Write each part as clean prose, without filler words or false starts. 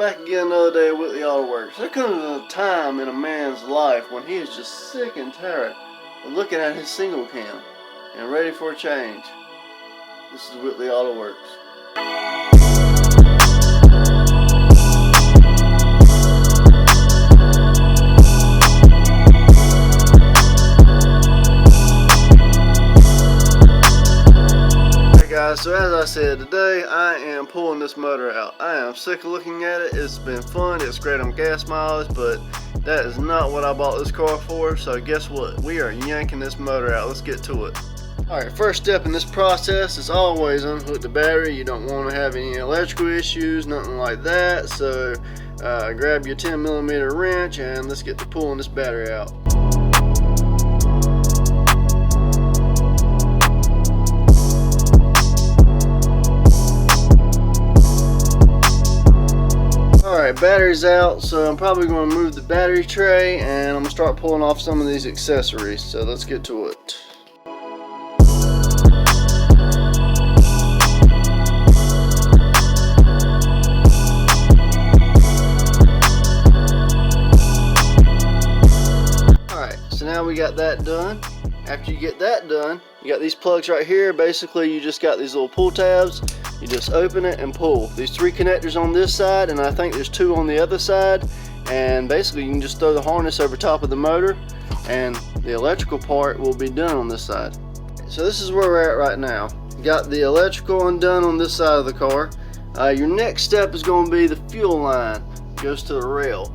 back again another day at Whitley Auto Works. There comes a time in a man's life when he is just sick and tired of looking at his single cam and ready for a change. This is Whitley Auto Works. So as I said, today I am pulling this motor out. I am sick of looking at it. It's been fun, it's great on gas mileage, but that is not what I bought this car for. So guess what? We are yanking this motor out. Let's get to it. Alright, first step in this process is always unhook the battery. You don't want to have any electrical issues, nothing like that. So grab your 10mm wrench and let's get to pulling this battery out. Alright, battery's out, so I'm probably going to move the battery tray and I'm going to start pulling off some of these accessories. So let's get to it. Alright, so now we got that done. After you get that done, you got these plugs right here. Basically, you just got these little pull tabs. You just open it and pull. These 3 connectors on this side, and I think there's 2 on the other side. And basically, you can just throw the harness over top of the motor, and the electrical part will be done on this side. So this is where we're at right now. You got the electrical undone on this side of the car. Your next step is going to be the fuel line. It goes to the rail.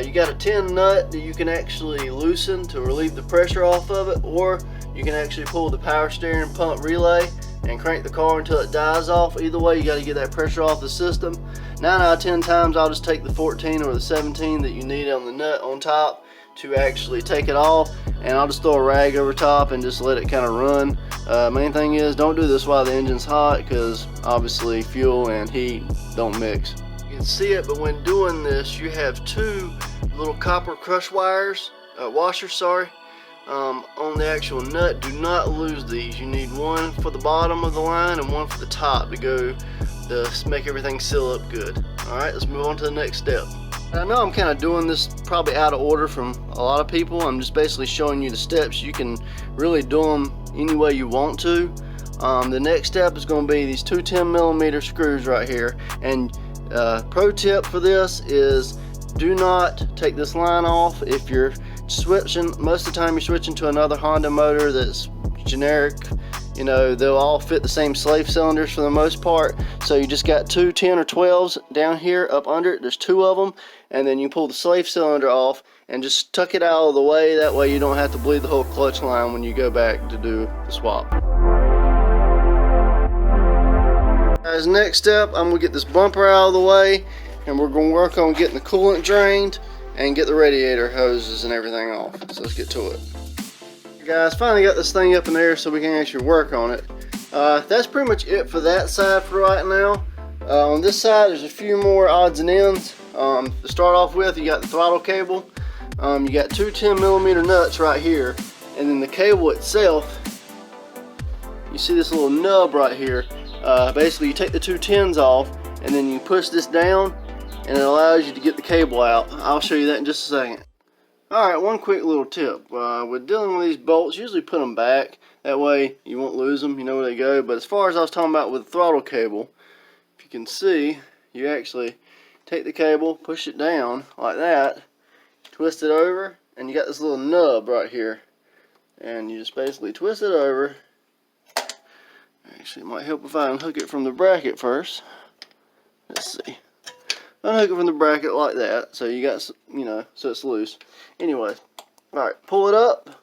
You got a 10 nut that you can actually loosen to relieve the pressure off of it, or you can actually pull the power steering pump relay and crank the car until it dies off. Either way, you got to get that pressure off the system. 9 out of 10 times I'll just take the 14 or the 17 that you need on the nut on top to actually take it off, and I'll just throw a rag over top and just let it kind of run. Main thing is, don't do this while the engine's hot, because obviously fuel and heat don't mix. You can see it, but when doing this, you have 2 little copper crush wires, washers, sorry, on the actual nut. Do not lose these. You need one for the bottom of the line and one for the top to go to make everything seal up good. Alright, let's move on to the next step. I know I'm kind of doing this probably out of order from a lot of people. I'm just basically showing you the steps. You can really do them any way you want to. The next step is going to be these 2 10mm screws right here. And pro tip for this is, do not take this line off. If you're switching, most of the time you're switching to another Honda motor that's generic, you know, they'll all fit the same slave cylinders for the most part. So you just got 2 10 or 12s down here up under it. There's 2 of them, and then you pull the slave cylinder off and just tuck it out of the way. That way you don't have to bleed the whole clutch line when you go back to do the swap. Guys, next step, I'm gonna get this bumper out of the way, and we're gonna work on getting the coolant drained and get the radiator hoses and everything off. So let's get to it. Guys, finally got this thing up in the air so we can actually work on it. That's pretty much it for that side for right now. On this side, there's a few more odds and ends. To start off with, you got the throttle cable. You got 2 10mm nuts right here, and then the cable itself, you see this little nub right here. Basically, you take the 2 10s off, and then you push this down, and it allows you to get the cable out. I'll show you that in just a second. Alright, one quick little tip. With dealing with these bolts, usually put them back. That way you won't lose them, you know where they go. But as far as I was talking about with the throttle cable, if you can see, you actually take the cable, push it down like that, twist it over, and you got this little nub right here. And you just basically twist it over. Actually, it might help if I unhook it from the bracket first. Let's see. Unhook it from the bracket like that, so you got, you know, so it's loose. Anyway, alright, pull it up.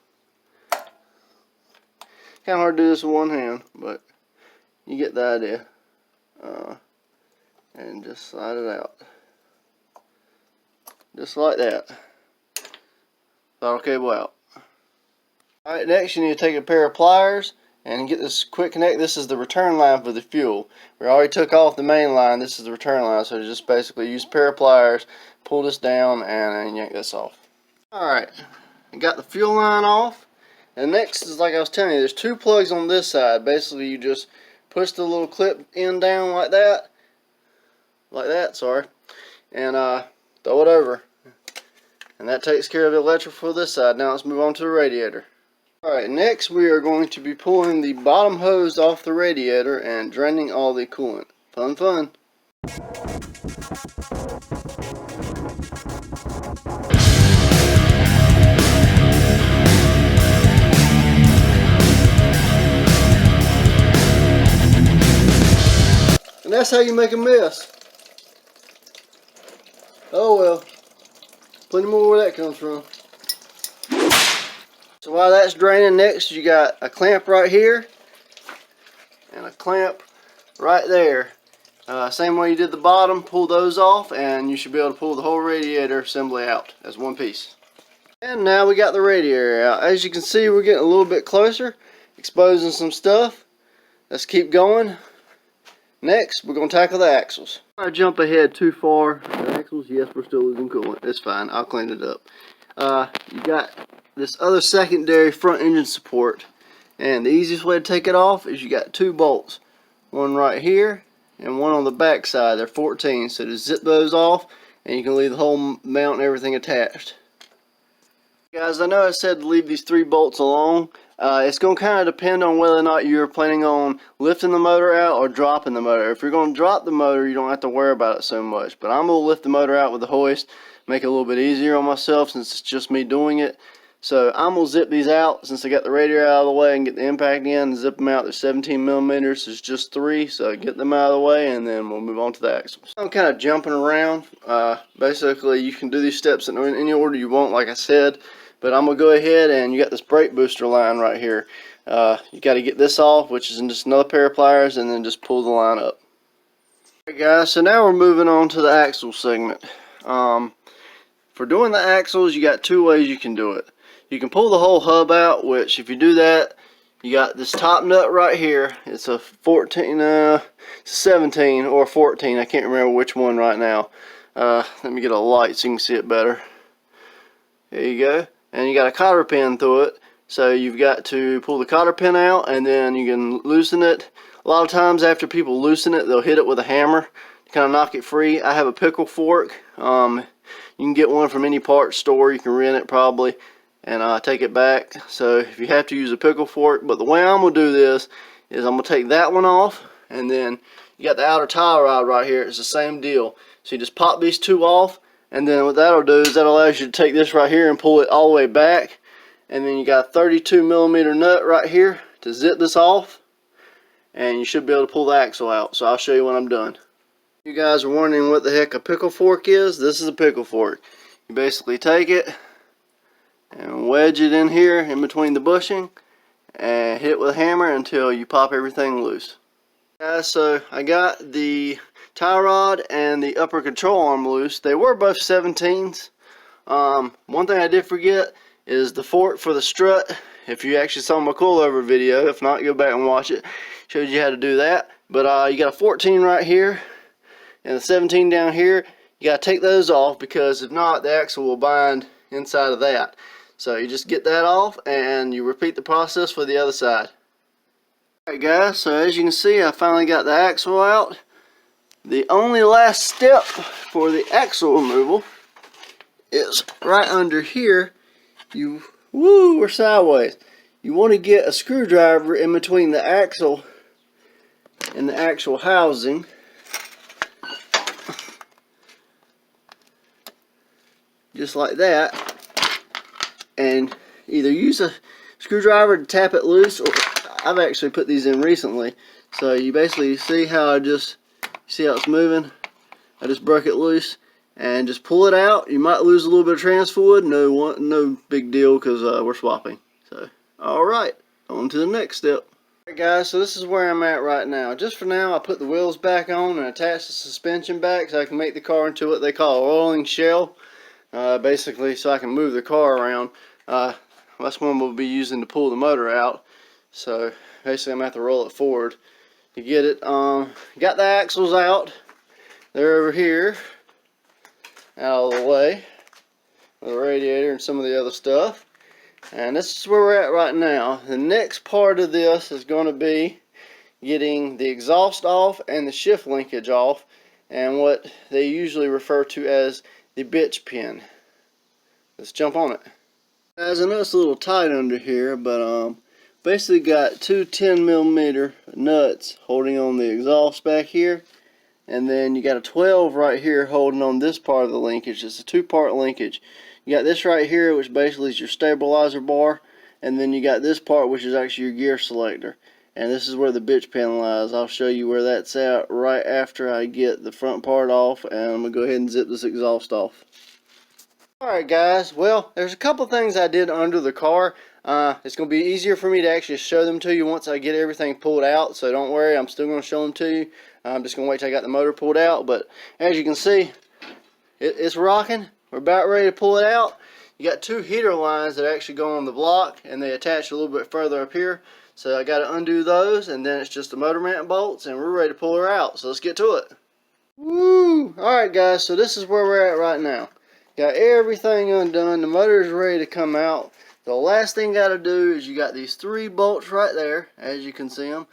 Kind of hard to do this with one hand, but you get the idea. And just slide it out. Just like that. Throttle cable out. Alright, next you need to take a pair of pliers and get this quick connect. This is the return line for the fuel. We already took off the main line. This is the return line, so just basically use a pair of pliers, pull this down, and yank this off. Alright, I got the fuel line off, and next is, like I was telling you, there's 2 plugs on this side. Basically you just push the little clip end down like that, sorry, and throw it over. And that takes care of the electrical for this side. Now let's move on to the radiator. Alright, next we are going to be pulling the bottom hose off the radiator and draining all the coolant. Fun, fun. And that's how you make a mess. Oh well. Plenty more where that comes from. So while that's draining, next you got a clamp right here and a clamp right there. Same way you did the bottom, pull those off and you should be able to pull the whole radiator assembly out as one piece. And now we got the radiator out. As you can see, we're getting a little bit closer, exposing some stuff. Let's keep going. Next, we're going to tackle the axles. I jump ahead too far. The axles, yes, we're still losing coolant. It's fine. I'll clean it up. You got this other secondary front engine support, and the easiest way to take it off is you got two bolts. One right here and one on the back side. They're 14, so just zip those off and you can leave the whole mount and everything attached. Guys, I know I said to leave these 3 bolts alone. It's going to kind of depend on whether or not you're planning on lifting the motor out or dropping the motor. If you're going to drop the motor, you don't have to worry about it so much. But I'm going to lift the motor out with the hoist, make it a little bit easier on myself since it's just me doing it. So I'm going to zip these out since I got the radiator out of the way and get the impact in and zip them out. They're 17 millimeters, it's just 3, so get them out of the way and then we'll move on to the axles. I'm kind of jumping around. Basically, you can do these steps in any order you want, like I said. But I'm going to go ahead, and you got this brake booster line right here. You got to get this off, which is in just another pair of pliers, and then just pull the line up. Alright guys, so now we're moving on to the axle segment. For doing the axles, you got 2 ways you can do it. You can pull the whole hub out, which if you do that, you got this top nut right here. It's a 14, it's a 17 or 14. I can't remember which one right now. Let me get a light so you can see it better. There you go. And you got a cotter pin through it, so you've got to pull the cotter pin out and then you can loosen it. A lot of times after people loosen it, they'll hit it with a hammer to kind of knock it free. I have a pickle fork. You can get one from any parts store. You can rent it probably and take it back. So if you have to use a pickle fork, but the way I'm going to do this is I'm going to take that one off, and then you got the outer tie rod right here. It's the same deal. So you just pop these 2 off. And then what that'll do is that allows you to take this right here and pull it all the way back. And then you got a 32 millimeter nut right here to zip this off. And you should be able to pull the axle out. So I'll show you when I'm done. You guys are wondering what the heck a pickle fork is? This is a pickle fork. You basically take it and wedge it in here in between the bushing and hit it with a hammer until you pop everything loose. Guys, so I got the tie rod and the upper control arm loose. They were both 17s. One thing I did forget is the fork for the strut. If you actually saw my coilover video, if not, go back and watch it. Showed you how to do that. But you got a 14 right here and a 17 down here. You got to take those off, because if not, the axle will bind inside of that. So you just get that off and you repeat the process for the other side. Alright guys, so as you can see, I finally got the axle out. The only last step for the axle removal is right under here. We're sideways. You want to get a screwdriver in between the axle and the actual housing. Just like that. And either use a screwdriver to tap it loose, or I've actually put these in recently. So you basically see how see how it's moving. I just broke it loose and just pull it out. You might lose a little bit of trans fluid. No big deal, because we're swapping. So alright, on to the next step. Alright guys, so this is where I'm at right now. Just for now, I put the wheels back on and attached the suspension back so I can make the car into what they call a rolling shell. Basically so I can move the car around. That's one we'll be using to pull the motor out. So basically I'm going to have to roll it forward to get it. Got the axles out. They're over here, out of the way, the radiator and some of the other stuff. And this is where we're at right now. The next part of this is going to be getting the exhaust off and the shift linkage off. and what they usually refer to as the bitch pin. Let's jump on it. Guys, I know it's a little tight under here, but basically got two 10mm nuts holding on the exhaust back here, and then you got a 12 right here holding on this part of the linkage. It's a two-part linkage. You got this right here, which basically is your stabilizer bar, and then you got this part, which is actually your gear selector. And this is where the bitch pin lies. I'll show you where that's at right after I get the front part off, and I'm going to go ahead and zip this exhaust off. Alright guys, well, there's a couple things I did under the car. It's going to be easier for me to actually show them to you once I get everything pulled out, so don't worry, I'm still going to show them to you. I'm just going to wait till I got the motor pulled out, but as you can see, it's rocking. We're about ready to pull it out. You got two heater lines that actually go on the block, and they attach a little bit further up here. So I got to undo those, and then it's just the motor mount bolts, and we're ready to pull her out. So let's get to it. Woo! Alright guys, so this is where we're at right now. Got everything undone. The motor is ready to come out. The last thing you got to do is you got these three bolts right there, as you can see them,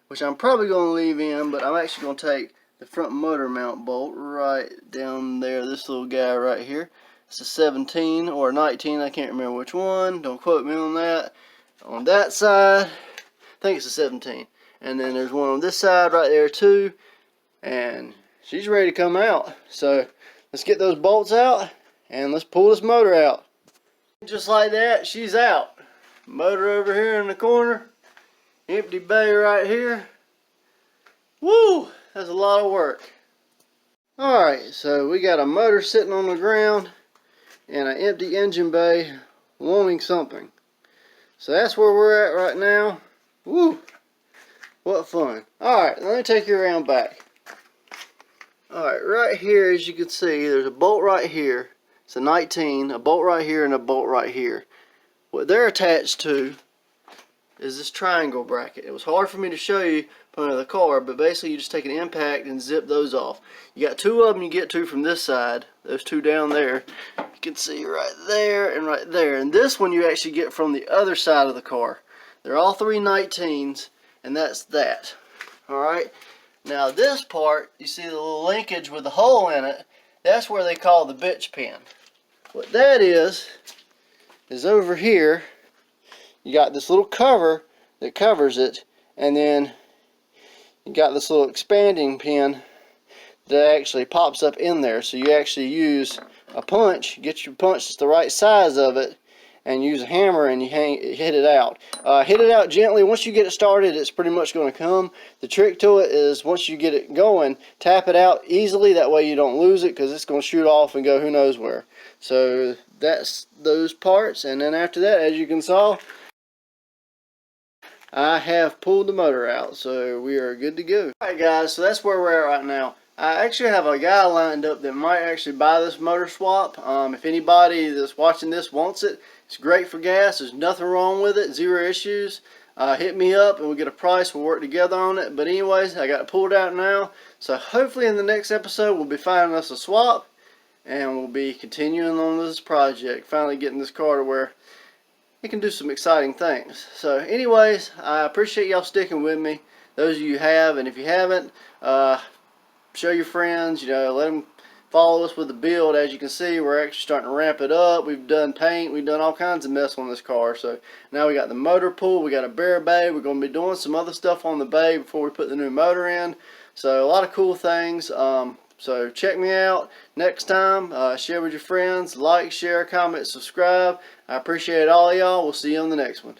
which I'm probably going to leave in, but I'm actually going to take the front motor mount bolt right down there, this little guy right here. It's a 17 or a 19, I can't remember which one. Don't quote me on that. On that side, I think it's a 17. And then there's one on this side right there too. And she's ready to come out. So let's get those bolts out and let's pull this motor out. Just like that, she's out. Motor over here in the corner. Empty bay right here. Woo! That's a lot of work. Alright, so we got a motor sitting on the ground and an empty engine bay wanting something. So that's where we're at right now. Woo! What fun. Alright, let me take you around back. Alright, right here, as you can see, there's a bolt right here. It's a 19, a bolt right here, and a bolt right here. What they're attached to is this triangle bracket. It was hard for me to show you from under the car, but basically you just take an impact and zip those off. You got two of them you get to from this side. Those two down there. You can see right there and right there. And this one you actually get from the other side of the car. They're all three 19s, and that's that. Alright. Now this part, you see the little linkage with the hole in it, that's where they call the bitch pin. What that is over here, you got this little cover that covers it, and then you got this little expanding pin that actually pops up in there. So you actually use a punch, get your punch that's the right size of it, and use a hammer and you hit it out. Hit it out gently. Once you get it started, it's pretty much going to come. The trick to it is once you get it going, tap it out easily. That way you don't lose it, because it's going to shoot off and go who knows where. So that's those parts, and then after that, as you can saw, I have pulled the motor out, so we are good to go. Alright guys, so that's where we're at right now. I actually have a guy lined up that might actually buy this motor swap. If anybody that's watching this wants it, it's great for gas. There's nothing wrong with it, zero issues. Hit me up and we'll get a price. We'll work together on it. But anyways, I got it pulled out now. So hopefully in the next episode we'll be finding us a swap, and we'll be continuing on this project, finally getting this car to where it can do some exciting things. So anyways, I appreciate y'all sticking with me. Those of you who have, and if you haven't, show your friends, let them follow us with the build. As you can see, we're actually starting to ramp it up. We've done paint, we've done all kinds of mess on this car. So now we got the motor pool, we got a bare bay. We're going to be doing some other stuff on the bay before we put the new motor in. So a lot of cool things. So check me out next time. Share with your friends. Like, share, comment, subscribe. I appreciate all y'all. We'll see you on the next one.